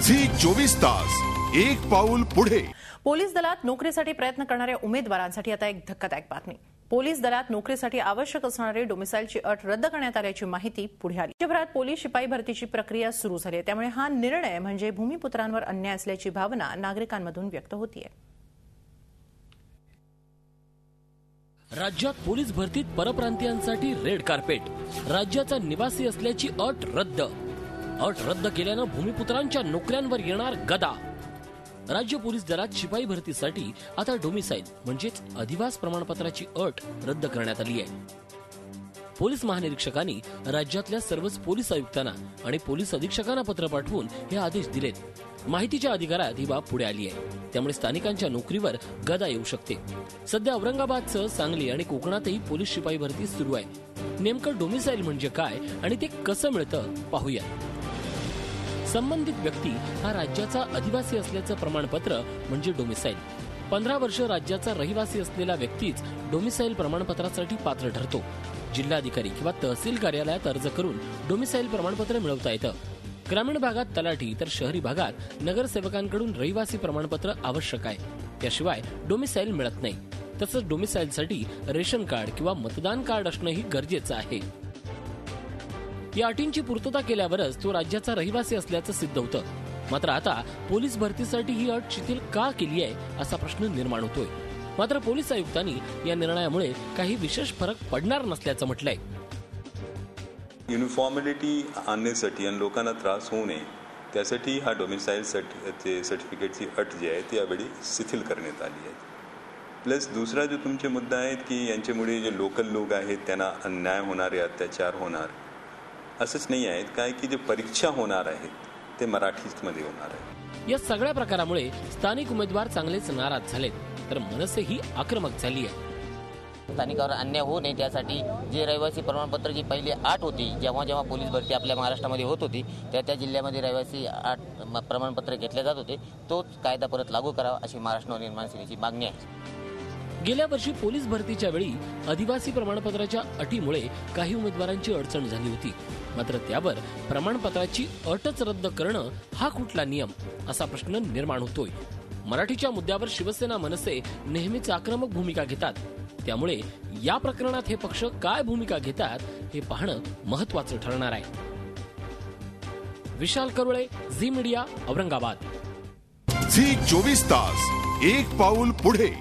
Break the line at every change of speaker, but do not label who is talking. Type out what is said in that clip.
झी24 तास एक पाऊल पुढे।
पोलीस दलात नोकरीसाठी प्रयत्न करणाऱ्या उमेदवारांसाठी आता एक धक्कादायक बातमी। पोलीस दलात नोकरीसाठी आवश्यक असणारी डोमिसाइलची अट रद्द करण्यात आल्याची माहिती पुढे आली। राज्यभरात पोलीस शिपाई भरतीची प्रक्रिया सुरू झाली आहे, त्यामुळे हा निर्णय म्हणजे भूमिपुत्रांवर अन्याय असल्याची भावना नागरिकांमधून व्यक्त होतीये।
राज्यात पोलीस भरतीत परप्रांतीयांसाठी रेड कार्पेट, राज्याचा निवासी असल्याची अट रद्द केल्यानं भूमिपुत्रांच्या नोकऱ्यांवर येणार गदा। राज्य पोलीस दलात शिपाई भरतीसाठी आता डोमिसाइल म्हणजेच अधिवास प्रमाणपत्राची अट रद्द करण्यात आली आहे। पोलीस महानिरीक्षकांनी राज्यातल्या सर्वच पोलीस आयुक्तांना आणि पोलीस अधीक्षकांना पत्र पाठवून हे आदेश दिलेत। माहितीच्या अधिकारात ही बाब पुढे आली आहे, त्यामुळे स्थानिकांच्या नोकरीवर गदा येऊ शकते। सध्या औरंगाबादसह सांगली आणि कोकणातही पोलीस शिपाई भरती सुरू आहे। नेमकं डोमिसाइल म्हणजे काय आणि ते कसं मिळतं पाहूया। संबंधित व्यक्ती हा राज्याचा अधिवासी असल्याचं प्रमाणपत्र म्हणजे डोमिसाइल। 15 वर्ष राज्याचा रहिवासी असलेला व्यक्तीच डोमिसाइल प्रमाणपत्रासाठी पात्र ठरतो। जिल्हाधिकारी किंवा तहसील कार्यालयात अर्ज करून डोमिसाइल प्रमाणपत्र मिळवता येतं। ग्रामीण भागात तलाठी तर शहरी भागात नगरसेवकांकडून रहिवासी प्रमाणपत्र आवश्यक आहे, त्याशिवाय डोमिसाइल मिळत नाही। तसंच डोमिसाइलसाठी रेशन कार्ड किंवा मतदान कार्ड असणंही गरजेचं आहे। या अटींची पूर्तता केल्यावरच तो राज्याचा रहिवासी असल्याचं सिद्ध होतं। मात्र आता पोलीस भरतीसाठी ही अट शिथिल का केली आहे असा प्रश्न निर्माण होतोय। मात्र पोलीस आयुक्तांनी या निर्णयामुळे काही विशेष फरक पडणार नसल्याचं म्हटलंय।
युनिफॉर्मिलिटी आणण्यासाठी आणि लोकांना त्रास होऊ नये त्यासाठी हा डोमिसाइल सर्टिफिकेटची अट जी आहे ती यावेळी शिथिल करण्यात आली आहे। प्लस दुसरा जो तुमचे मुद्दा आहेत की यांच्यामुळे जे लोकल लोक आहेत त्यांना अन्याय होणार आहे, अत्याचार होणार, असंच नाही आहे काय की जे परीक्षा होणार आहेत ते मराठीमध्ये होणार आहे।
या सगळ्या प्रकारामुळे स्थानिक उमेदवार चांगलेच नाराज झालेत, तर मनसेही आक्रमक झाली आहे।
स्थानिकावर अन्याय होऊ नये त्यासाठी जे रहिवासी प्रमाणपत्राची पहिली अट होती, जेव्हा पोलीस भरती आपल्या महाराष्ट्रामध्ये होत होती त्या जिल्ह्यामध्ये रहिवासी प्रमाणपत्र घेतले जात होते, तोच कायदा परत लागू करावा अशी महाराष्ट्र नवनिर्माण सेनेची मागणी आहे।
गेल्या वर्षी पोलीस भरतीच्या वेळी अधिवासी प्रमाणपत्राच्या अटीमुळे काही उमेदवारांची अडचण झाली होती। मात्र त्यावर प्रमाणपत्राची अटच रद्द करणं हा कुठला नियम असा प्रश्न निर्माण होतोय। मराठीच्या मुद्द्यावर शिवसेना मनसे नेहमीच आक्रमक भूमिका घेतात, त्यामुळे या प्रकरणात हे पक्ष काय भूमिका घेतात हे पाहणं महत्त्वाचं ठरणार आहे। विशाल करुळे, झी मीडिया, औरंगाबाद।
झी24 तास एक पाऊल पुढे।